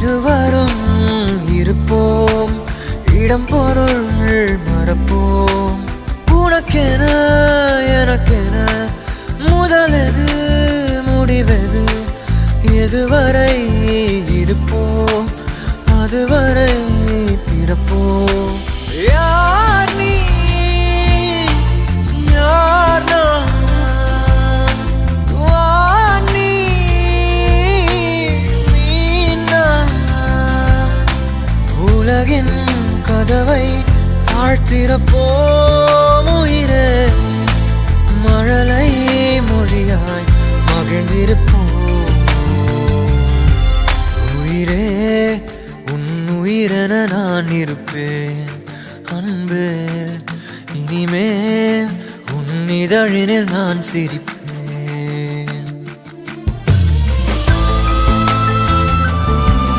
இருவரும் இருப்போம், இடம் பொருள் மறப்போம். உனக்கென எனக்கென முதலெது முடிவெது, எதுவரை இருப்போம் அதுவரை பிறப்போம். யார் நீ யார் நான், வா நீ நான். உலகின் கதவை தாழ்த்திறப்போம் உயிரே, மழலை மொழியாய் மகிழ்ந்திருப்போம். உயிரே உன் உயிரென நான் இருப்பேன் அன்பே, இனிமேல் உன் இதழினில் நான் சிரிப்பேன்.